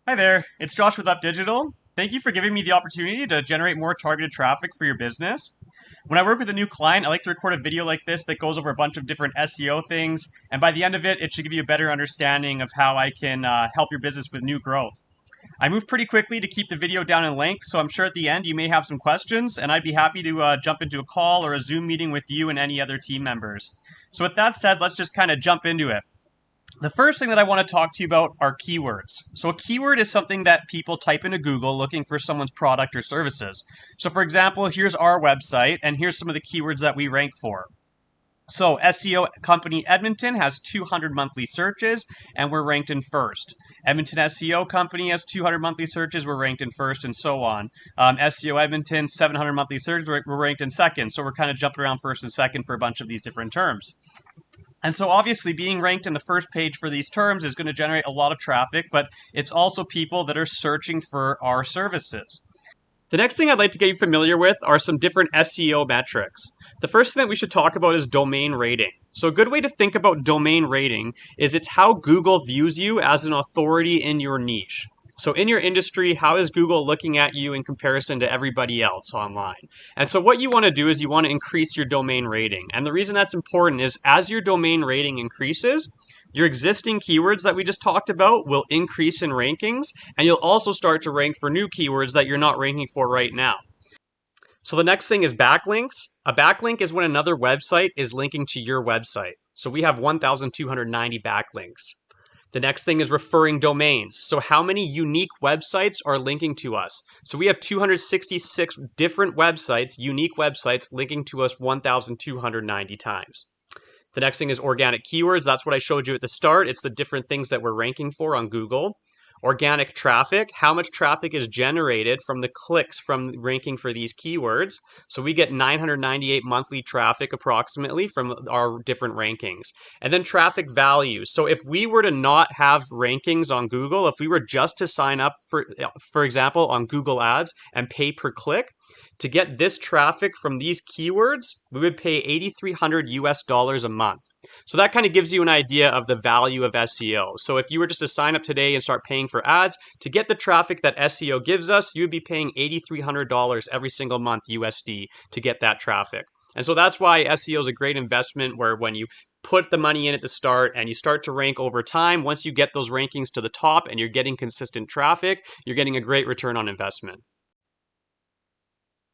Hi there, it's Josh with Up Digital. Thank you for giving me the opportunity to generate more targeted traffic for your business. When I work with a new client, I like to record a video like this that goes over a bunch of different SEO things, and by the end of it, it should give you a better understanding of how I can help your business with new growth. I move pretty quickly to keep the video down in length, so I'm sure at the end you may have some questions, and I'd be happy to jump into a call or a Zoom meeting with you and any other team members. So, with that said, let's just kind of jump into it. The first thing that I want to talk to you about are keywords. So a keyword is something that people type into Google looking for someone's product or services. So for example, here's our website and here's some of the keywords that we rank for. So SEO company Edmonton has 200 monthly searches and we're ranked in first. Edmonton SEO company has 200 monthly searches, we're ranked in first, and so on. SEO Edmonton, 700 monthly searches, we're ranked in second. So we're kind of jumping around first and second for a bunch of these different terms. And so obviously being ranked in the first page for these terms is going to generate a lot of traffic, but it's also people that are searching for our services. The next thing I'd like to get you familiar with are some different SEO metrics. The first thing that we should talk about is domain rating. So a good way to think about domain rating is it's how Google views you as an authority in your niche. So in your industry, how is Google looking at you in comparison to everybody else online? And so what you want to do is you want to increase your domain rating. And the reason that's important is as your domain rating increases, your existing keywords that we just talked about will increase in rankings, and you'll also start to rank for new keywords that you're not ranking for right now. So the next thing is backlinks. A backlink is when another website is linking to your website. So we have 1,290 backlinks. The next thing is referring domains. So how many unique websites are linking to us? So we have 266 different websites, unique websites, linking to us 1,290 times. The next thing is organic keywords. That's what I showed you at the start. It's the different things that we're ranking for on Google. Organic traffic, how much traffic is generated from the clicks from ranking for these keywords. So we get 998 monthly traffic approximately from our different rankings. And then traffic values. So if we were to not have rankings on Google, if we were just to sign up for example, on Google Ads and pay per click, to get this traffic from these keywords, we would pay 8,300 US dollars a month. So that kind of gives you an idea of the value of SEO. So if you were just to sign up today and start paying for ads, to get the traffic that SEO gives us, you would be paying $8,300 every single month USD to get that traffic. And so that's why SEO is a great investment where when you put the money in at the start and you start to rank over time, once you get those rankings to the top and you're getting consistent traffic, you're getting a great return on investment.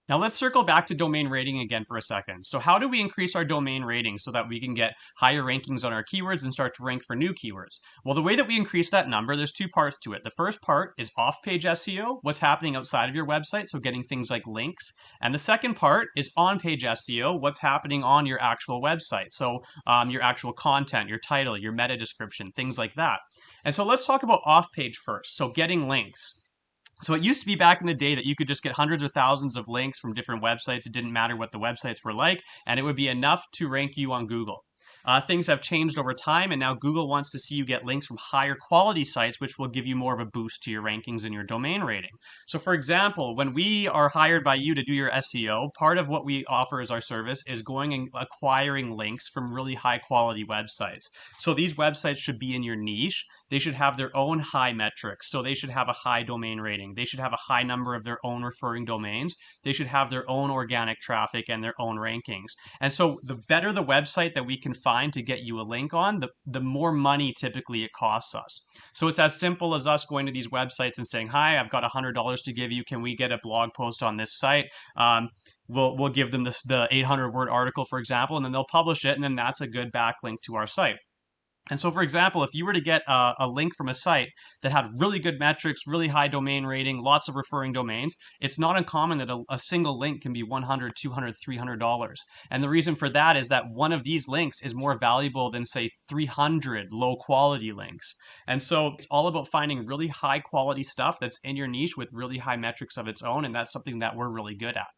Now let's circle back to domain rating again for a second. So how do we increase our domain rating so that we can get higher rankings on our keywords and start to rank for new keywords? Well, the way that we increase that number, there's two parts to it. The first part is off-page SEO, what's happening outside of your website, so getting things like links. And the second part is on-page SEO, what's happening on your actual website. So your actual content, your title, your meta description, things like that. And so let's talk about off-page first, so getting links. So it used to be back in the day that you could just get hundreds or thousands of links from different websites. It didn't matter what the websites were like, and it would be enough to rank you on Google. Things have changed over time, and now Google wants to see you get links from higher quality sites, which will give you more of a boost to your rankings and your domain rating. So for example, when we are hired by you to do your SEO, part of what we offer as our service is going and acquiring links from really high quality websites. So these websites should be in your niche. They should have their own high metrics. So they should have a high domain rating. They should have a high number of their own referring domains. They should have their own organic traffic and their own rankings. And so the better the website that we can find to get you a link on, the more money typically it costs us. So it's as simple as us going to these websites and saying, hi, I've got $100 to give you. Can we get a blog post on this site? We'll give them the 800-word article, for example, and then they'll publish it, and then that's a good backlink to our site. And so, for example, if you were to get a link from a site that had really good metrics, really high domain rating, lots of referring domains, it's not uncommon that a single link can be $100, $200, $300. And the reason for that is that one of these links is more valuable than, say, 300 low quality links. And so it's all about finding really high quality stuff that's in your niche with really high metrics of its own. And that's something that we're really good at.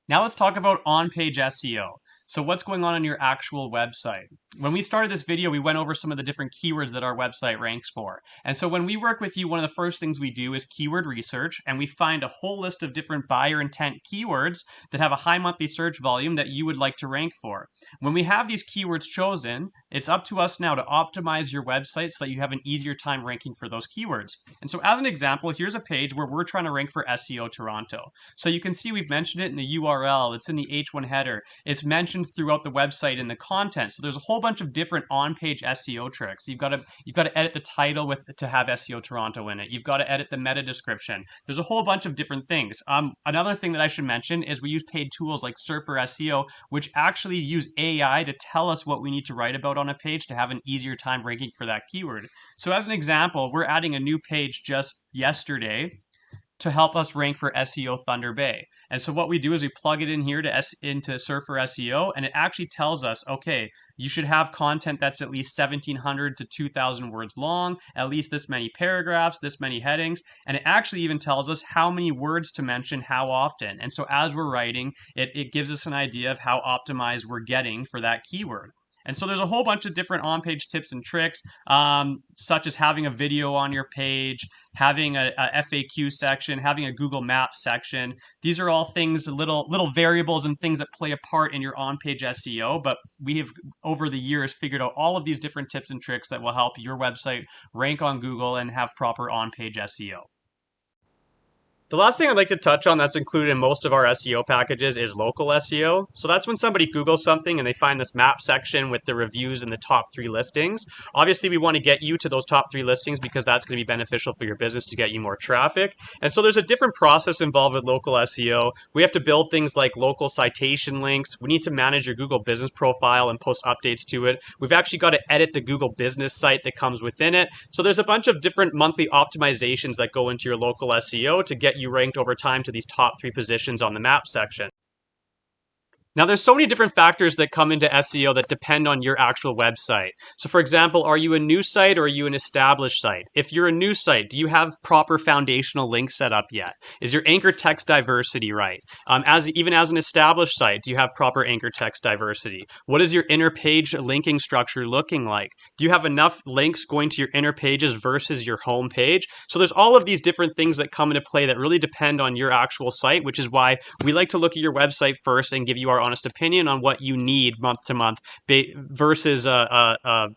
Now let's talk about on-page SEO. So what's going on your actual website? When we started this video, we went over some of the different keywords that our website ranks for. And so when we work with you, one of the first things we do is keyword research, and we find a whole list of different buyer intent keywords that have a high monthly search volume that you would like to rank for. When we have these keywords chosen, It's up to us now to optimize your website so that you have an easier time ranking for those keywords. And so as an example, here's a page where we're trying to rank for SEO Toronto. So you can see we've mentioned it in the URL, it's in the H1 header, it's mentioned throughout the website in the content. So there's a whole bunch of different on-page SEO tricks. You've got to edit the title to have SEO Toronto in it. You've got to edit the meta description. There's a whole bunch of different things. Another thing that I should mention is we use paid tools like Surfer SEO, which actually use AI to tell us what we need to write about on a page to have an easier time ranking for that keyword. So as an example, we're adding a new page just yesterday to help us rank for SEO Thunder Bay. And so what we do is we plug it in here into Surfer SEO, and it actually tells us, okay, you should have content that's at least 1,700 to 2,000 words long, at least this many paragraphs, this many headings, and it actually even tells us how many words to mention, how often. And so as we're writing, it gives us an idea of how optimized we're getting for that keyword. And so there's a whole bunch of different on-page tips and tricks, such as having a video on your page, having a FAQ section, having a Google Maps section. These are all things, little variables and things that play a part in your on-page SEO, but we have, over the years, figured out all of these different tips and tricks that will help your website rank on Google and have proper on-page SEO. The last thing I'd like to touch on that's included in most of our SEO packages is local SEO. So that's when somebody Googles something and they find this map section with the reviews and the top 3 listings. Obviously, we want to get you to those top 3 listings because that's going to be beneficial for your business to get you more traffic. And so there's a different process involved with local SEO. We have to build things like local citation links. We need to manage your Google business profile and post updates to it. We've actually got to edit the Google business site that comes within it. So there's a bunch of different monthly optimizations that go into your local SEO to get you ranked over time to these top 3 positions on the map section. Now, there's so many different factors that come into SEO that depend on your actual website. So for example, are you a new site or are you an established site? If you're a new site, do you have proper foundational links set up yet? Is your anchor text diversity right? Even as an established site, do you have proper anchor text diversity? What is your inner page linking structure looking like? Do you have enough links going to your inner pages versus your home page? So there's all of these different things that come into play that really depend on your actual site, which is why we like to look at your website first and give you our honest opinion on what you need month to month versus a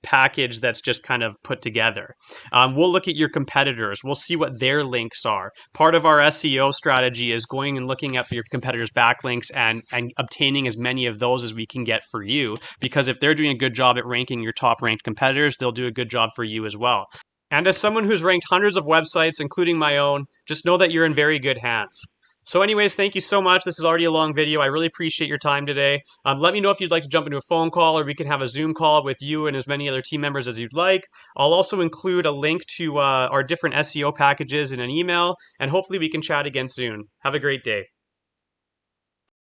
package that's just kind of put together. We'll look at your competitors. We'll see what their links are. Part of our SEO strategy is going and looking at your competitors' backlinks and obtaining as many of those as we can get for you, because if they're doing a good job at ranking your top ranked competitors, they'll do a good job for you as well. And as someone who's ranked hundreds of websites, including my own, just know that you're in very good hands. So anyways, thank you so much. This is already a long video. I really appreciate your time today. Let me know if you'd like to jump into a phone call, or we can have a Zoom call with you and as many other team members as you'd like. I'll also include a link to our different SEO packages in an email, and hopefully we can chat again soon. Have a great day.